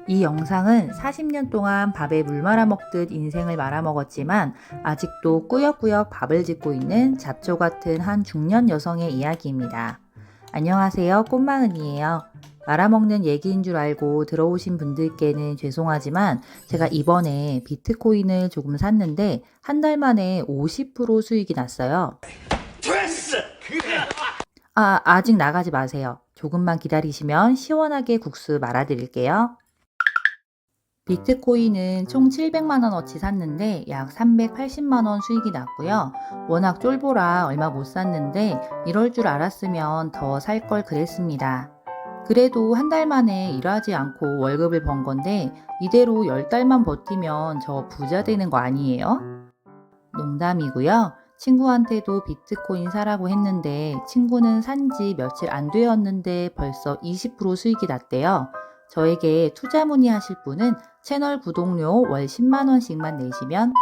이 영상은 40년 동안 밥에 물 말아 먹듯 인생을 말아 먹었지만 아직도 꾸역꾸역 밥을 짓고 있는 잡초 같은 한 중년 여성의 이야기입니다. 안녕하세요, 꽃마은이에요. 말아먹는 얘기인 줄 알고 들어오신 분들께는 죄송하지만 제가 이번에 비트코인을 조금 샀는데 한 달 만에 50% 수익이 났어요. 아직 나가지 마세요. 조금만 기다리시면 시원하게 국수 말아드릴게요. 비트코인은 총 700만 원어치 샀는데 약 380만 원 수익이 났고요. 워낙 쫄보라 얼마 못 샀는데 이럴 줄 알았으면 더 살 걸 그랬습니다. 그래도 한 달 만에 일하지 않고 월급을 번 건데 이대로 10달만 버티면 저 부자 되는 거 아니에요? 농담이고요. 친구한테도 비트코인 사라고 했는데 친구는 산지 며칠 안 되었는데 벌써 20% 수익이 났대요. 저에게 투자 문의하실 분은 채널 구독료 월 10만 원씩만 내시면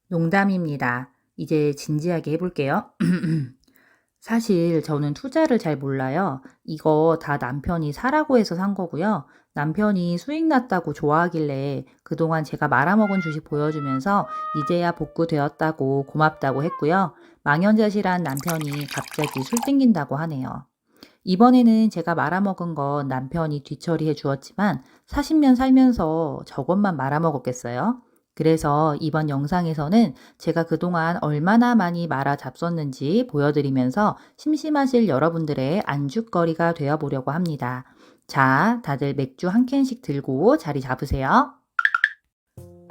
농담입니다. 이제 진지하게 해볼게요. 사실 저는 투자를 잘 몰라요. 이거 다 남편이 사라고 해서 산 거고요. 남편이 수익 났다고 좋아하길래 그동안 제가 말아먹은 주식 보여주면서 이제야 복구되었다고 고맙다고 했고요. 망연자실한 남편이 갑자기 술 땡긴다고 하네요. 이번에는 제가 말아먹은 건 남편이 뒤처리해 주었지만 40년 살면서 저것만 말아먹었겠어요? 그래서 이번 영상에서는 제가 그동안 얼마나 많이 말아 잡섰는지 보여드리면서 심심하실 여러분들의 안주거리가 되어보려고 합니다. 자, 다들 맥주 한 캔씩 들고 자리 잡으세요.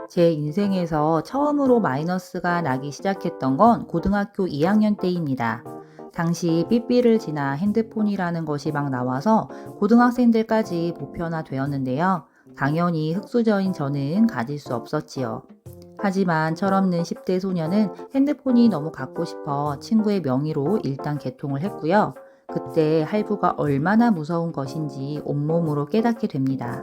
제 인생에서 처음으로 마이너스가 나기 시작했던 건 고등학교 2학년 때입니다. 당시 삐삐를 지나 핸드폰이라는 것이 막 나와서 고등학생들까지 보편화되었는데요. 당연히 흙수저인 저는 가질 수 없었지요. 하지만 철없는 10대 소녀는 핸드폰이 너무 갖고 싶어 친구의 명의로 일단 개통을 했고요. 그때 할부가 얼마나 무서운 것인지 온몸으로 깨닫게 됩니다.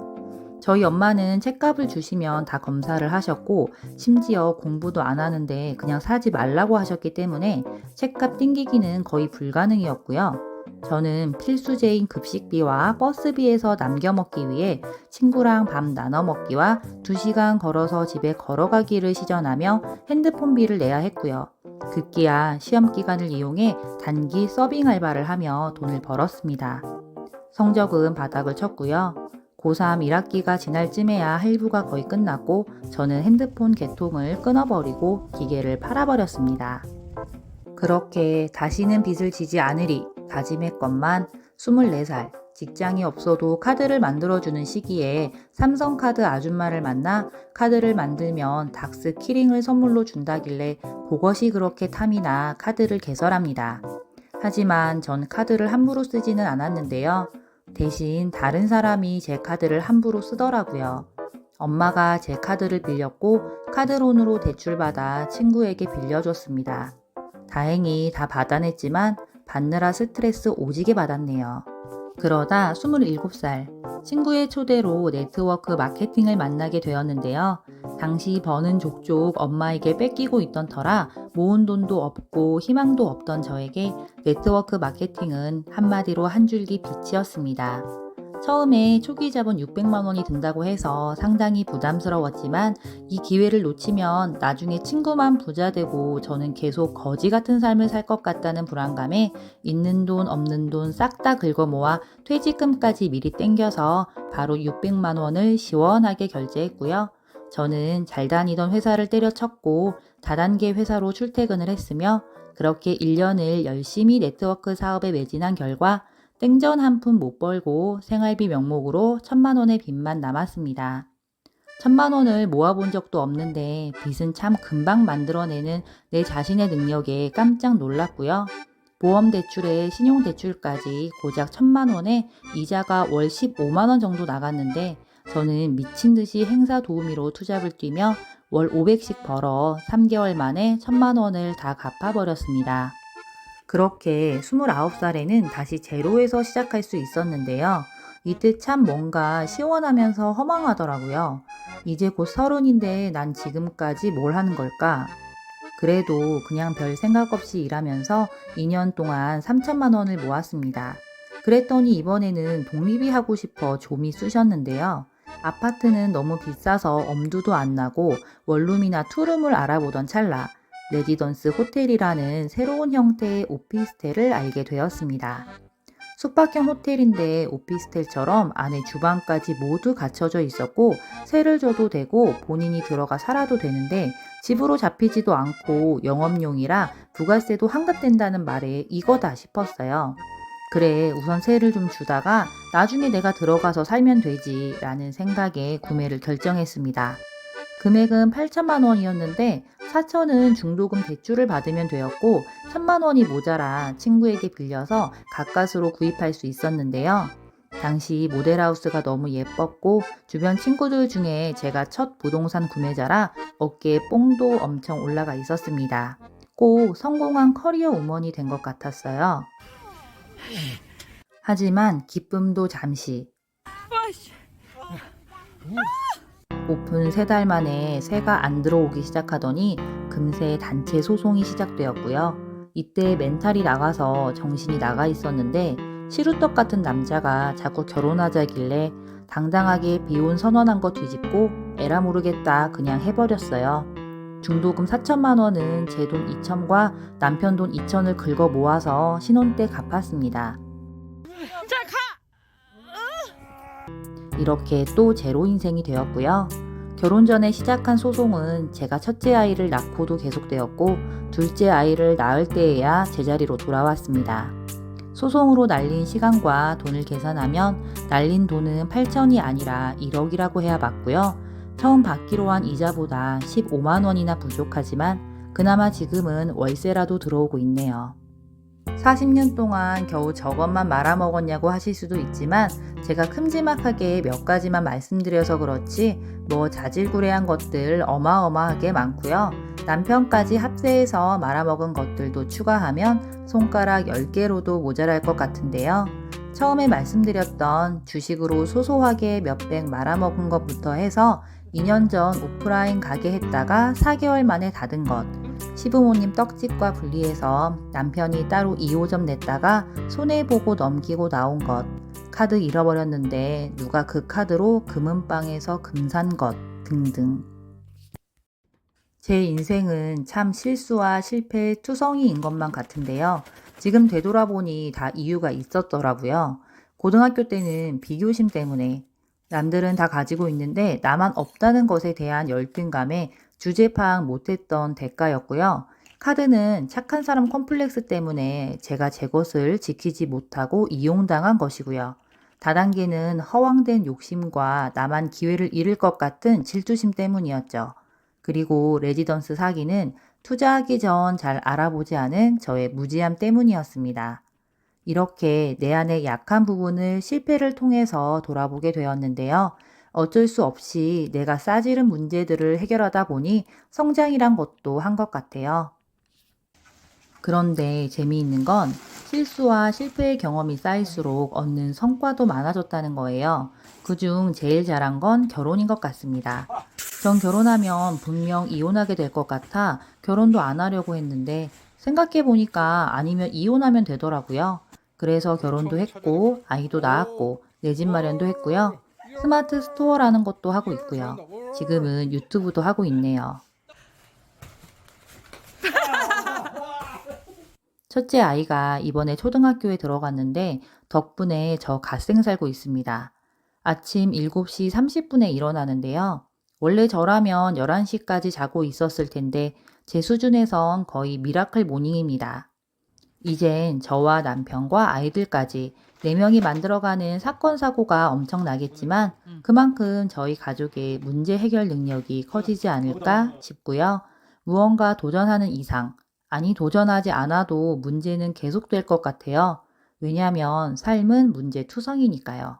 저희 엄마는 책값을 주시면 다 검사를 하셨고 심지어 공부도 안 하는데 그냥 사지 말라고 하셨기 때문에 책값 띵기기는 거의 불가능이었고요. 저는 필수제인 급식비와 버스비에서 남겨 먹기 위해 친구랑 밥 나눠 먹기와 2시간 걸어서 집에 걸어가기를 시전하며 핸드폰비를 내야 했고요. 급기야 시험 기간을 이용해 단기 서빙 알바를 하며 돈을 벌었습니다. 성적은 바닥을 쳤고요. 고3 1학기가 지날 쯤에야 할부가 거의 끝났고 저는 핸드폰 개통을 끊어버리고 기계를 팔아버렸습니다. 그렇게 다시는 빚을 지지 않으리 다짐했건만 24살 직장이 없어도 카드를 만들어주는 시기에 삼성카드 아줌마를 만나 카드를 만들면 닥스 키링을 선물로 준다길래 그것이 그렇게 탐이 나 카드를 개설합니다. 하지만 전 카드를 함부로 쓰지는 않았는데요. 대신 다른 사람이 제 카드를 함부로 쓰더라고요. 엄마가 제 카드를 빌렸고 카드론으로 대출받아 친구에게 빌려줬습니다. 다행히 다 받아냈지만 받느라 스트레스 오지게 받았네요. 그러다 27살 친구의 초대로 네트워크 마케팅을 만나게 되었는데요. 당시 버는 족족 엄마에게 뺏기고 있던 터라 모은 돈도 없고 희망도 없던 저에게 네트워크 마케팅은 한마디로 한 줄기 빛이었습니다. 처음에 초기 자본 600만 원이 든다고 해서 상당히 부담스러웠지만 이 기회를 놓치면 나중에 친구만 부자 되고 저는 계속 거지 같은 삶을 살 것 같다는 불안감에 있는 돈 없는 돈 싹 다 긁어 모아 퇴직금까지 미리 땡겨서 바로 600만 원을 시원하게 결제했고요. 저는 잘 다니던 회사를 때려쳤고 다단계 회사로 출퇴근을 했으며 그렇게 1년을 열심히 네트워크 사업에 매진한 결과 땡전 한 푼 못 벌고 생활비 명목으로 1,000만 원의 빚만 남았습니다. 1,000만 원을 모아본 적도 없는데 빚은 참 금방 만들어내는 내 자신의 능력에 깜짝 놀랐고요. 보험 대출에 신용 대출까지 고작 1,000만 원에 이자가 월 15만 원 정도 나갔는데 저는 미친 듯이 행사 도우미로 투잡을 뛰며 월 500씩 벌어 3개월 만에 1,000만 원을 다 갚아버렸습니다. 그렇게 29살에는 다시 제로에서 시작할 수 있었는데요. 이때 참 뭔가 시원하면서 허망하더라고요. 이제 곧 30인데 난 지금까지 뭘 하는 걸까? 그래도 그냥 별 생각 없이 일하면서 2년 동안 3천만 원을 모았습니다. 그랬더니 이번에는 독립이 하고 싶어 좀이 쑤셨는데요. 아파트는 너무 비싸서 엄두도 안 나고 원룸이나 투룸을 알아보던 찰나 레지던스 호텔이라는 새로운 형태의 오피스텔을 알게 되었습니다. 숙박형 호텔인데 오피스텔처럼 안에 주방까지 모두 갖춰져 있었고 세를 줘도 되고 본인이 들어가 살아도 되는데 집으로 잡히지도 않고 영업용이라 부가세도 환급된다는 말에 이거다 싶었어요. 그래, 우선 세를 좀 주다가 나중에 내가 들어가서 살면 되지 라는 생각에 구매를 결정했습니다. 금액은 8천만 원이었는데 4천은 중도금 대출을 받으면 되었고 1천만 원이 모자라 친구에게 빌려서 가까스로 구입할 수 있었는데요. 당시 모델하우스가 너무 예뻤고 주변 친구들 중에 제가 첫 부동산 구매자라 어깨에 뽕도 엄청 올라가 있었습니다. 꼭 성공한 커리어 우먼이 된 것 같았어요. 하지만 기쁨도 잠시. 오픈 3달 만에 새가 안 들어오기 시작하더니 금세 단체 소송이 시작되었고요. 이때 멘탈이 나가서 정신이 나가 있었는데 시루떡 같은 남자가 자꾸 결혼하자길래 당당하게 비혼 선언한 거 뒤집고 에라 모르겠다 그냥 해버렸어요. 중도금 4천만 원은 제 돈 2천과 남편 돈 2천을 긁어 모아서 신혼 때 갚았습니다. 이렇게 또 제로 인생이 되었고요. 결혼 전에 시작한 소송은 제가 첫째 아이를 낳고도 계속되었고 둘째 아이를 낳을 때에야 제자리로 돌아왔습니다. 소송으로 날린 시간과 돈을 계산하면 날린 돈은 8천이 아니라 1억이라고 해야 맞고요. 처음 받기로 한 이자보다 15만 원이나 부족하지만 그나마 지금은 월세라도 들어오고 있네요. 40년 동안 겨우 저것만 말아먹었냐고 하실 수도 있지만 제가 큼지막하게 몇 가지만 말씀드려서 그렇지 뭐 자질구레한 것들 어마어마하게 많고요. 남편까지 합세해서 말아먹은 것들도 추가하면 손가락 10개로도 모자랄 것 같은데요. 처음에 말씀드렸던 주식으로 소소하게 몇백 말아먹은 것부터 해서 2년 전 오프라인 가게 했다가 4개월 만에 닫은 것, 시부모님 떡집과 분리해서 남편이 따로 2호점 냈다가 손해보고 넘기고 나온 것, 카드 잃어버렸는데 누가 그 카드로 금은방에서 금 산 것 등등. 제 인생은 참 실수와 실패의 투성이인 것만 같은데요. 지금 되돌아보니 다 이유가 있었더라고요. 고등학교 때는 비교심 때문에 남들은 다 가지고 있는데 나만 없다는 것에 대한 열등감에 주제 파악 못했던 대가였고요. 카드는 착한 사람 컴플렉스 때문에 제가 제 것을 지키지 못하고 이용당한 것이고요. 다단계는 허황된 욕심과 나만 기회를 잃을 것 같은 질투심 때문이었죠. 그리고 레지던스 사기는 투자하기 전 잘 알아보지 않은 저의 무지함 때문이었습니다. 이렇게 내 안의 약한 부분을 실패를 통해서 돌아보게 되었는데요. 어쩔 수 없이 내가 싸지른 문제들을 해결하다 보니 성장이란 것도 한 것 같아요. 그런데 재미있는 건 실수와 실패의 경험이 쌓일수록 얻는 성과도 많아졌다는 거예요. 그중 제일 잘한 건 결혼인 것 같습니다. 전 결혼하면 분명 이혼하게 될 것 같아 결혼도 안 하려고 했는데 생각해보니까 아니면 이혼하면 되더라고요. 그래서 결혼도 했고 아이도 낳았고 내 집 마련도 했고요. 스마트 스토어라는 것도 하고 있고요. 지금은 유튜브도 하고 있네요. 첫째 아이가 이번에 초등학교에 들어갔는데 덕분에 저 갓생 살고 있습니다. 아침 7시 30분에 일어나는데요. 원래 저라면 11시까지 자고 있었을 텐데 제 수준에선 거의 미라클 모닝입니다. 이젠 저와 남편과 아이들까지 4명이 만들어가는 사건 사고가 엄청나겠지만 그만큼 저희 가족의 문제 해결 능력이 커지지 않을까 싶고요. 무언가 도전하는 이상, 아니 도전하지 않아도 문제는 계속될 것 같아요. 왜냐하면 삶은 문제 투성이니까요.